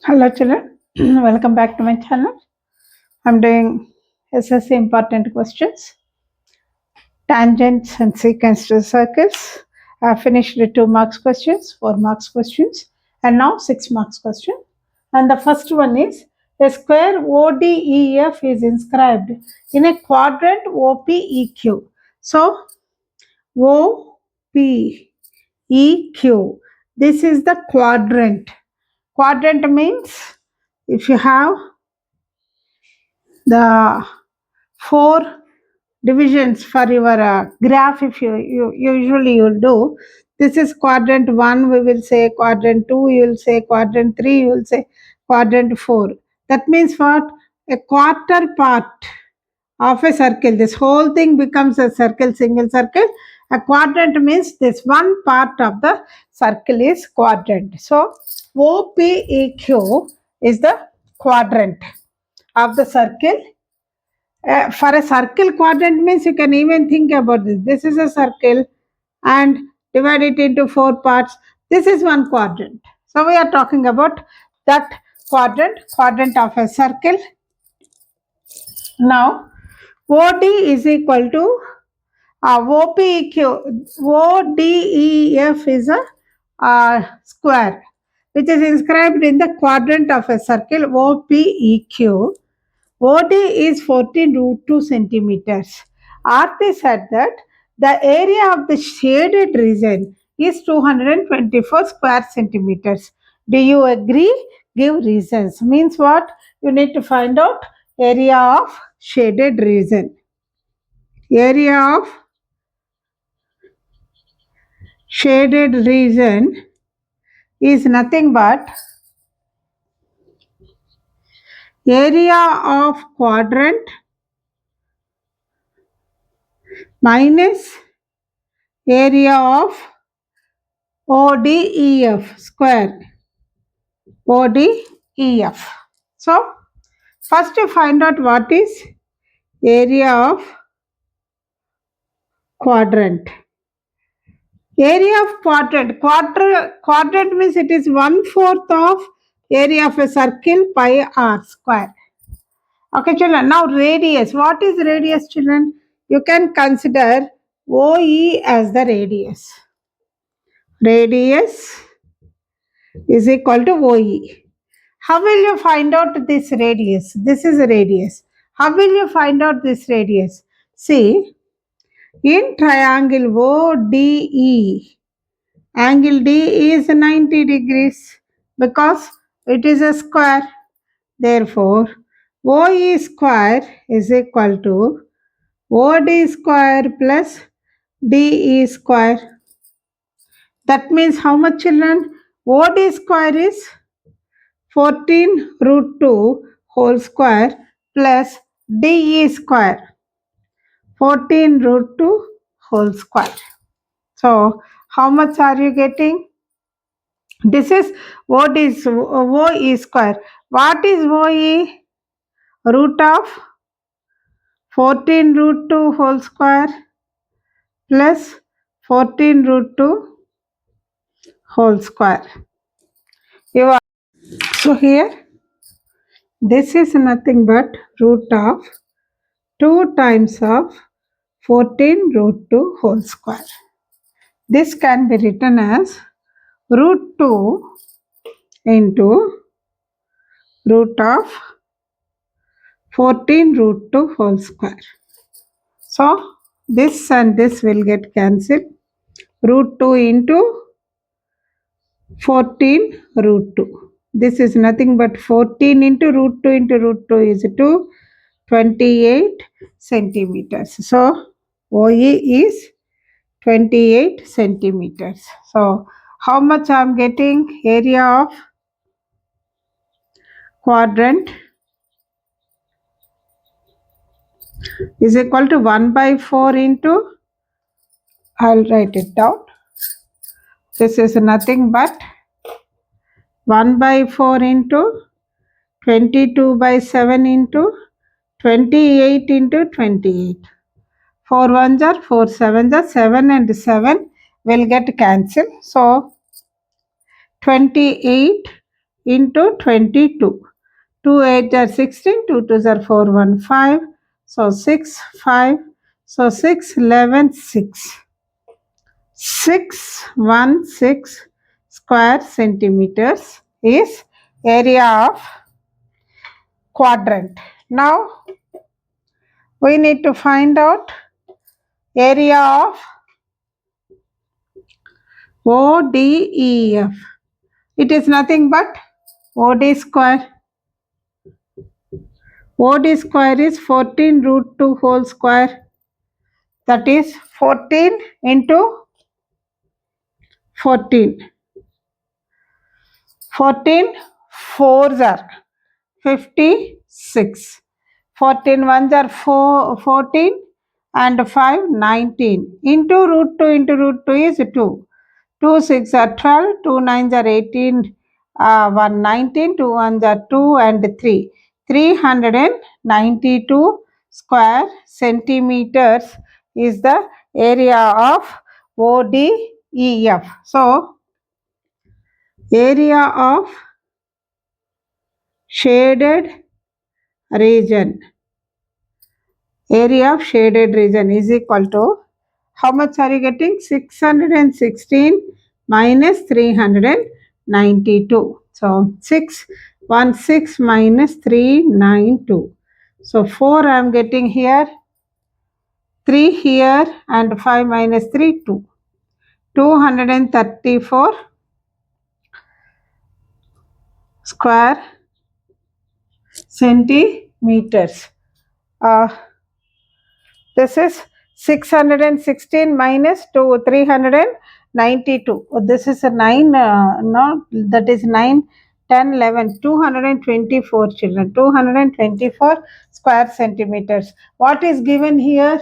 Hello children, welcome back to my channel. I'm doing SSC important questions, tangents and secants to circles. I finished the 2 marks questions, 4 marks questions, and now 6 marks question. And the first one is a square ODEF is inscribed in a quadrant OPEQ. So OPEQ, this is the quadrant. Quadrant means if you have the 4 divisions for your graph, if you usually you'll do, this is quadrant 1, we will say quadrant 2, you will say quadrant 3, you will say quadrant 4. That means what? A quarter part of a circle. This whole thing becomes a circle, single circle. A quadrant means this one part of the circle is quadrant. So OPEQ is the quadrant of the circle. For a circle, quadrant means you can even think about this. This is a circle and divide it into 4 parts. This is one quadrant. So we are talking about that quadrant of a circle. Now OD is equal to OPEQ. ODEF is a square which is inscribed in the quadrant of a circle OPEQ. OD is 14√2 centimeters. Arti said that the area of the shaded region is 224 square centimeters. Do you agree? Give reasons. Means what? You need to find out area of shaded region. Area of shaded region is nothing but area of quadrant minus area of ODEF square. ODEF. So, first you find out what is area of quadrant. Area of quadrant. Quadrant means it is 1/4 of area of a circle pi r square. Okay, children. Now radius. What is radius, children? You can consider OE as the radius. Radius is equal to OE. How will you find out this radius? This is a radius. How will you find out this radius? See, in triangle ODE, angle D is 90 degrees because it is a square. Therefore, OE square is equal to OD square plus DE square. That means how much, children? OD square is 14√2 whole square plus DE square 14√2 whole square. So how much are you getting? This is what is OE square. What is OE? Root of 14√2 whole square plus 14√2 whole square. So here this is nothing but root of 2 times of 14√2 whole square. This can be written as root 2 into root of 14√2 whole square. So this and this will get cancelled. Root 2 into 14√2. This is nothing but 14 into root 2 is 28 centimeters. So OE is 28 centimeters. So how much I am getting? Area of quadrant is equal to 1/4 into, I'll write it down. This is nothing but 1/4 into 22/7 into 28 into 28. 4 1s are 4 7s are 7 and 7 will get cancelled. So 28 into 22. 2 8 are 16, 2 2 are 4, 1 5. So 6 5. So 6 11 6. 616 square centimeters is area of quadrant. Now we need to find out area of ODEF. It is nothing but OD square. OD square is 14 root 2 whole square. That is 14 into 14. 14 4s are 56. 14 ones are 14 and 5 19. Into root 2 is 2. 2 6 are 12. 2 9s are 18. 1 19. 2 ones are 2 and 3. 392 square centimeters is the area of ODEF. So, area of shaded region. Area of shaded region is equal to, how much are you getting? 616 minus 392. So 616 minus 392. So 4 I am getting here, 3 here, and 5 minus 3 2. 234 square centimeters. This is 616 minus 392. This is a 9, no, that is 9, 10, 11, 224 children, 224 square centimeters. What is given here?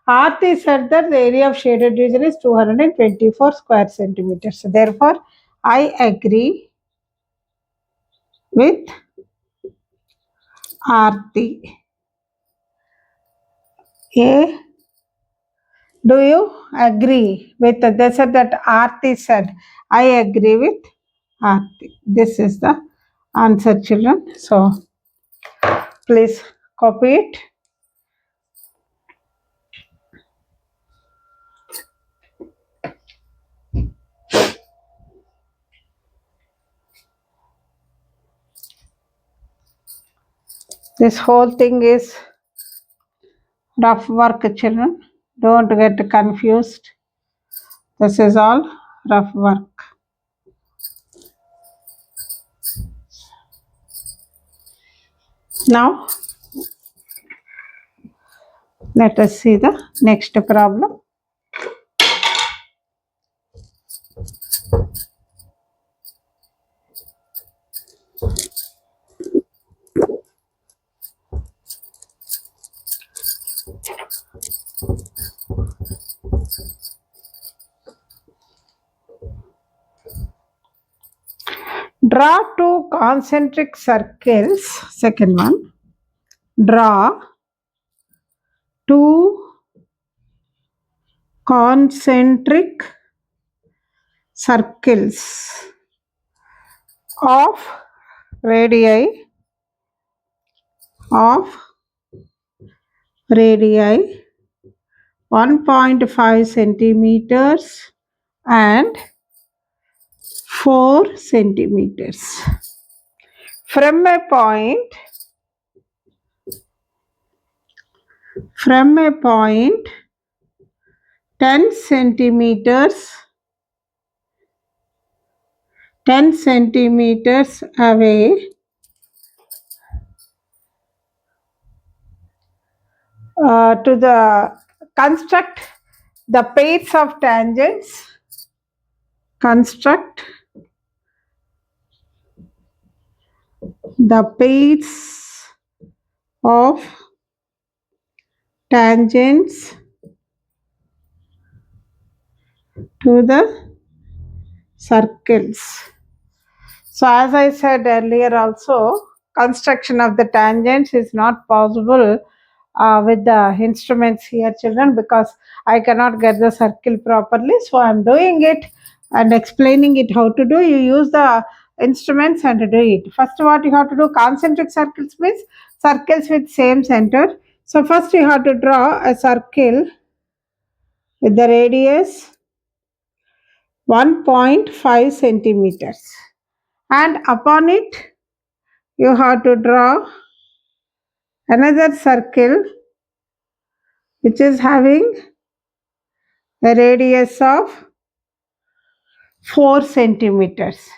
Aarti said that the area of shaded region is 224 square centimeters. So therefore, I agree with Aarti. A. Do you agree with this? That Aarti said, I agree with Aarti. This is the answer, children. So please copy it. This whole thing is rough work, children. Don't get confused. This is all rough work. Now, let us see the next problem. Draw two concentric circles. Second one. Draw two concentric circles of radii 1.5 centimeters and 4 centimeters from a point 10 centimeters away to the construct the pairs of tangents. Construct the pairs of tangents to the circles. So as I said earlier also, construction of the tangents is not possible with the instruments here, children, because I cannot get the circle properly. So I am doing it and explaining it how to do. You use the instruments and do it. First, what you have to do, concentric circles means circles with same center. So first you have to draw a circle with the radius 1.5 centimeters, and upon it you have to draw another circle which is having a radius of 4 centimeters,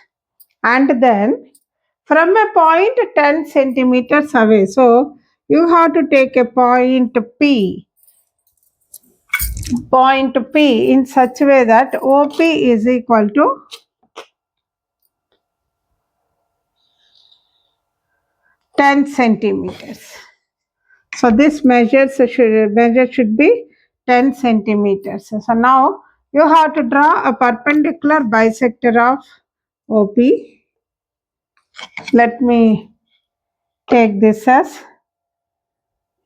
and then from a point 10 centimeters away, so you have to take a point P in such a way that OP is equal to 10 centimeters. So this measure should be 10 centimeters. So now you have to draw a perpendicular bisector of OP. Let me take this as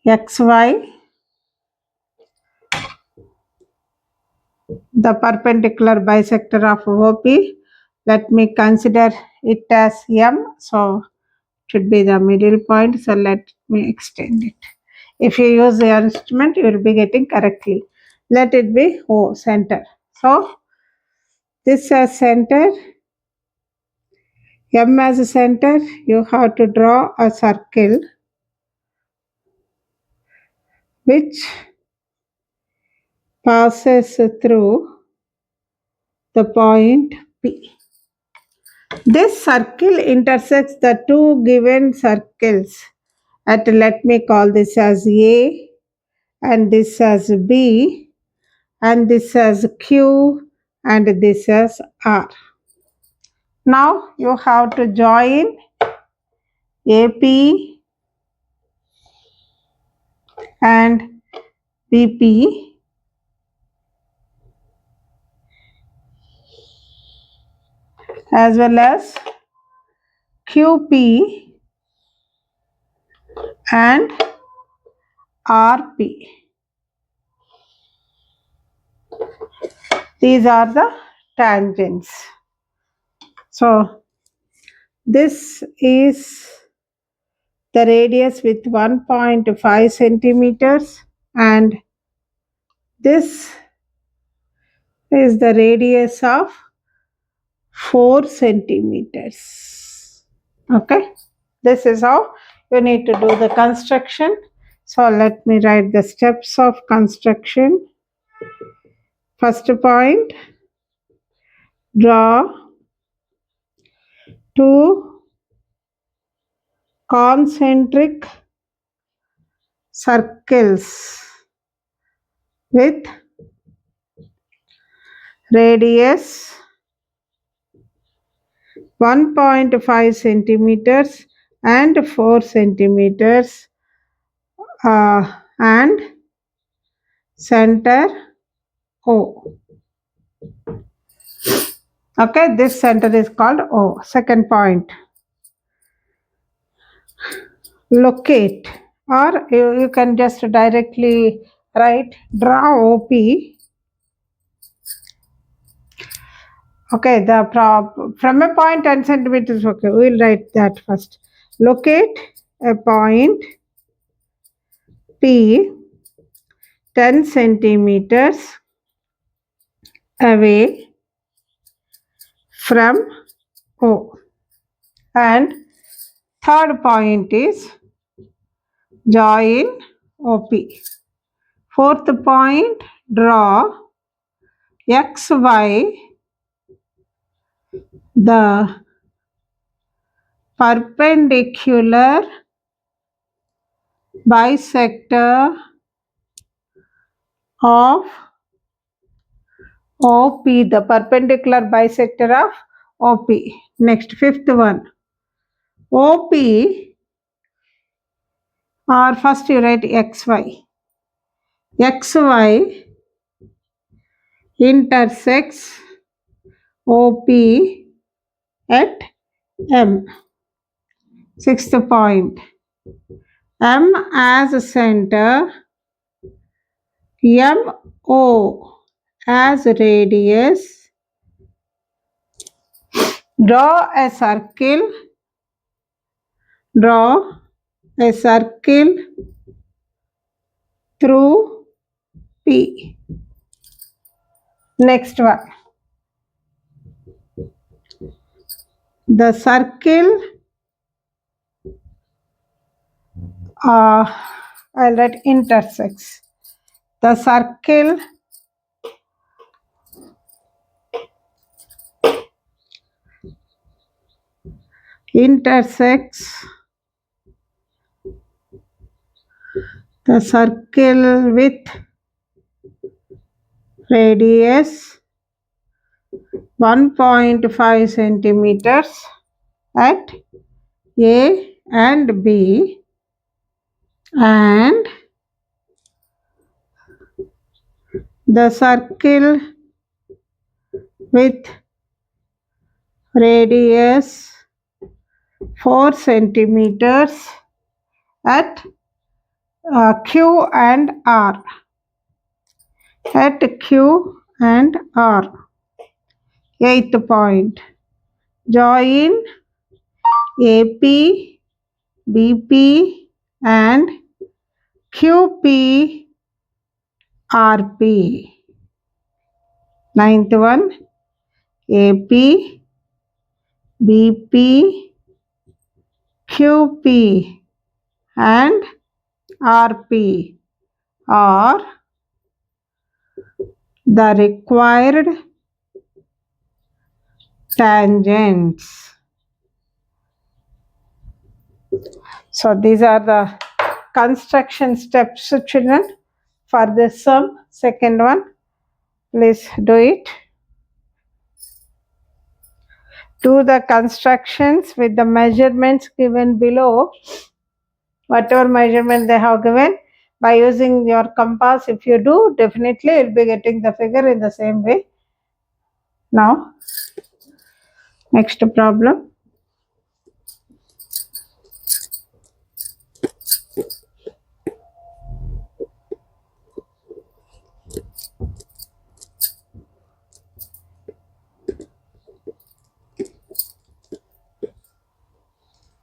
XY. The perpendicular bisector of OP. Let me consider it as M. So should be the middle point. So let me extend it. If you use the instrument, you will be getting correctly. Let it be O, center. So this as center, M as a center, you have to draw a circle which passes through the point P. This circle intersects the two given circles at, let me call this as A and this as B and this as Q and this as R. Now you have to join AP and BP as well as QP and RP. These are the tangents. So this is the radius with 1.5 centimeters and this is the radius of 4 centimeters. Okay, this is how you need to do the construction. So let me write the steps of construction. First point, draw two concentric circles with radius 1.5 centimeters and 4 centimeters and center O. Okay, this center is called O. Second point, locate, or you can just directly write draw OP. Okay, from a point 10 centimeters, okay, we'll write that first. Locate a point P 10 centimeters away from O. And third point is join OP. Fourth point, draw XY, the perpendicular bisector of OP, the perpendicular bisector of OP. Next, fifth one, OP, or first you write XY. XY intersects OP at M. Sixth point, M as a center, MO as radius, Draw a circle. Draw a circle through P. Next one. The circle, I'll write intersects. The circle intersects the circle with radius 1.5 centimeters at A and B, and the circle with radius 4 centimeters at Q and R. At Q and R. Eighth point. Join AP, BP and QP, RP. Ninth one. AP, BP, QP and RP are the required tangents. So these are the construction steps, children, for this sum. Second one, please do it. Do the constructions with the measurements given below. Whatever measurement they have given, by using your compass, if you do, definitely you'll be getting the figure in the same way. Now, next problem.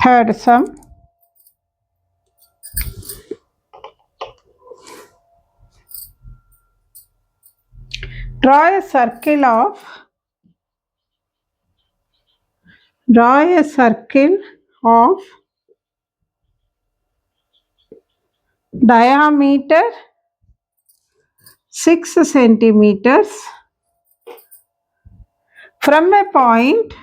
Third sum. Draw a circle of diameter 6 centimeters from a point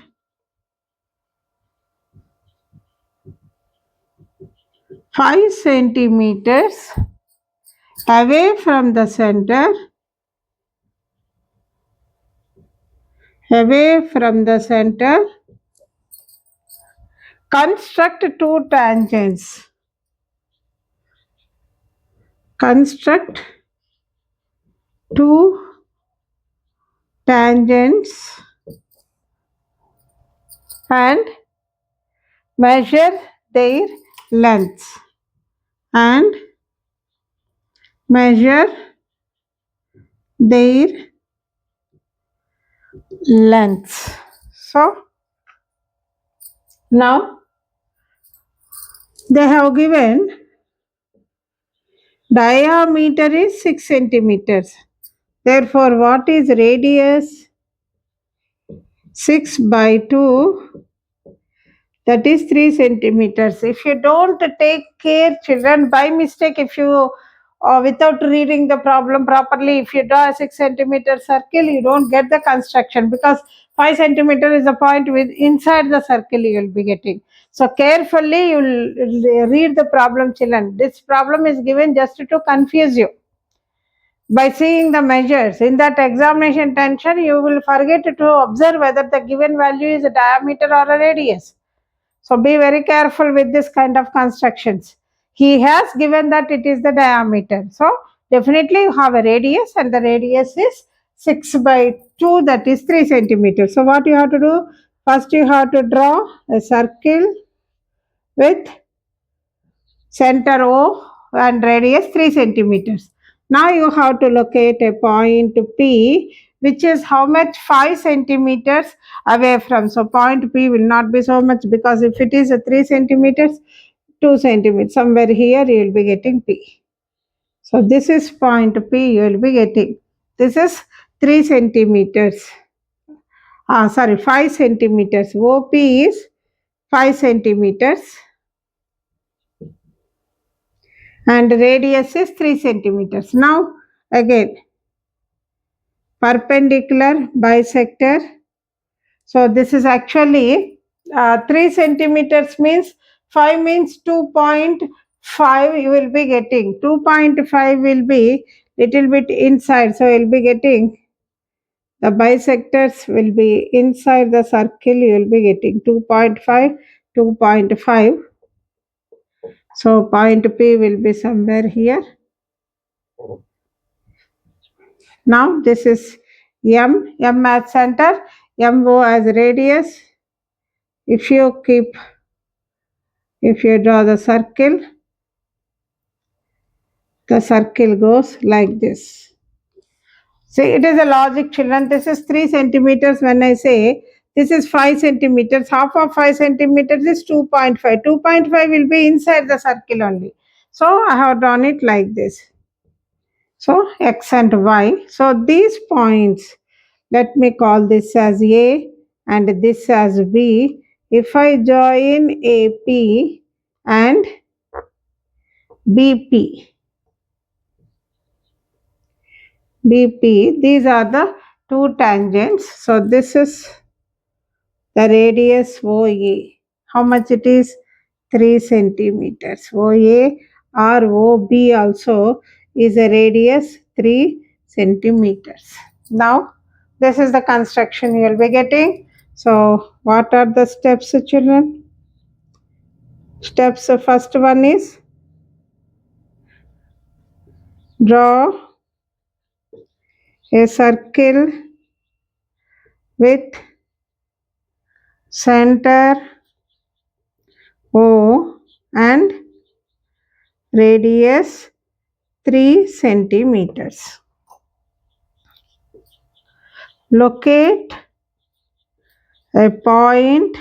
5 centimeters away from the center. Construct two tangents. And measure their lengths. So now they have given diameter is 6 centimeters. Therefore, what is radius? 6 by 2, that is 3 centimeters. If you don't take care, children, by mistake, if you without reading the problem properly, if you draw a 6 centimeter circle, you don't get the construction, because 5 centimeter is the point with inside the circle you will be getting. So carefully you will read the problem, children. This problem is given just to confuse you. By seeing the measures in that examination tension, you will forget to observe whether the given value is a diameter or a radius. So be very careful with this kind of constructions. He has given that it is the diameter. So definitely you have a radius, and the radius is 6 by 2, that is 3 centimeters. So what you have to do? First you have to draw a circle with center O and radius 3 centimeters. Now you have to locate a point P which is how much? 5 centimeters away from. So point P will not be so much, because if it is a 3 centimeters, 2 centimeters, somewhere here you will be getting P. So this is point P, you will be getting. This is 3 centimeters. Sorry, 5 centimeters. OP is 5 centimeters and radius is 3 centimeters. Now again, perpendicular bisector. So this is actually 3 centimeters means 5 means 2.5 you will be getting. 2.5 will be little bit inside. So you will be getting, the bisectors will be inside the circle, you will be getting 2.5, 2.5. So point P will be somewhere here. Now this is M as center, MO as radius. If you draw the circle goes like this. See, it is a logic, children. This is 3 centimeters. When I say this is 5 centimeters, half of 5 centimeters is 2.5. 2.5 will be inside the circle only. So I have drawn it like this. So X and Y. So these points, let me call this as A and this as B. If I join AP and BP, these are the two tangents. So this is the radius OA. How much it is? 3 centimeters. OA or OB also is a radius 3 centimeters. Now this is the construction you will be getting. So what are the steps, children? Steps, first one is draw a circle with center O and radius 3 centimeters. Locate a point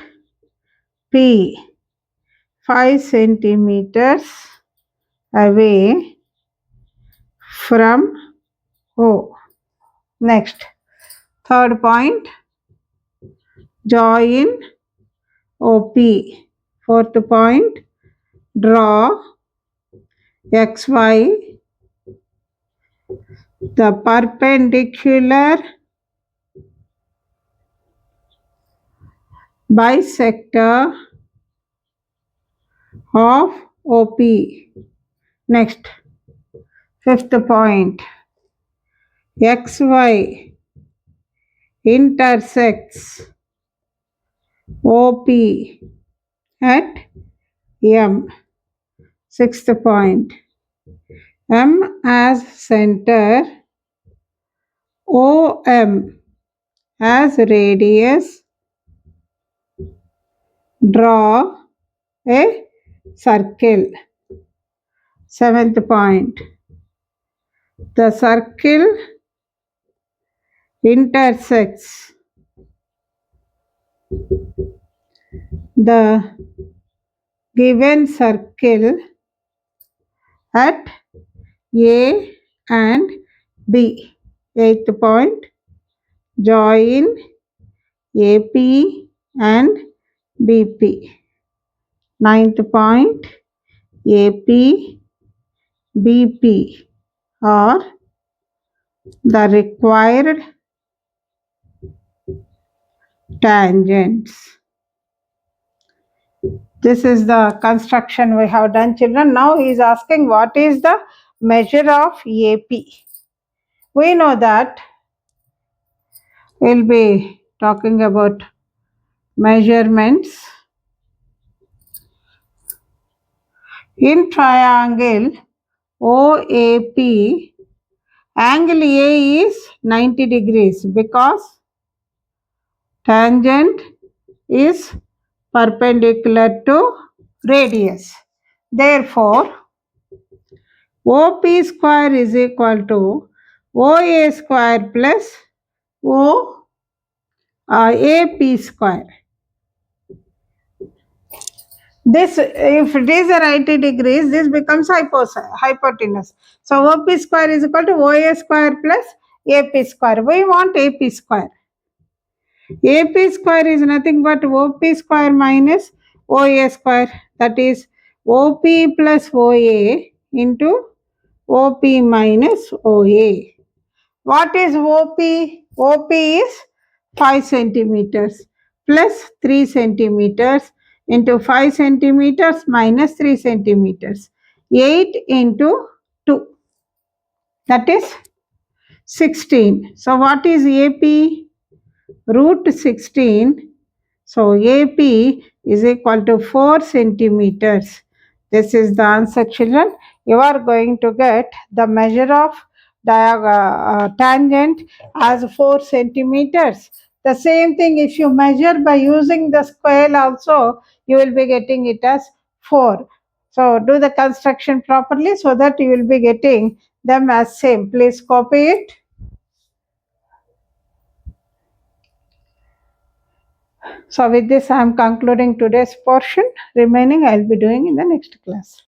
P 5 centimeters away from O. Next, third point, join OP. Fourth point, draw XY, the perpendicular bisector of OP. Next, fifth point, XY intersects OP at M. Sixth point, M as center, OM as radius, draw a circle. Seventh point, the circle intersects the given circle at A and B. Eighth point, join AP and BP. Ninth point, AP, BP are the required tangents. This is the construction we have done, children. Now he is asking what is the measure of AP. We know that we'll be talking about measurements. In triangle OAP, angle A is 90 degrees because tangent is perpendicular to radius. Therefore, OP square is equal to OA square plus O AP square. This, if it is a 90 degrees, this becomes hypotenuse. So OP square is equal to OA square plus AP square. We want AP square. AP square is nothing but OP square minus OA square. That is OP plus OA into OP minus OA. What is OP? OP is 5 centimeters plus 3 centimeters into 5 centimeters minus 3 centimeters. 8 into 2. That is 16. So what is AP? Root 16. So AP is equal to 4 centimeters. This is the answer, children. You are going to get the measure of tangent as 4 centimeters. The same thing, if you measure by using the scale also, you will be getting it as 4. So do the construction properly so that you will be getting them as same. Please copy it. So with this, I am concluding today's portion. Remaining I will be doing in the next class.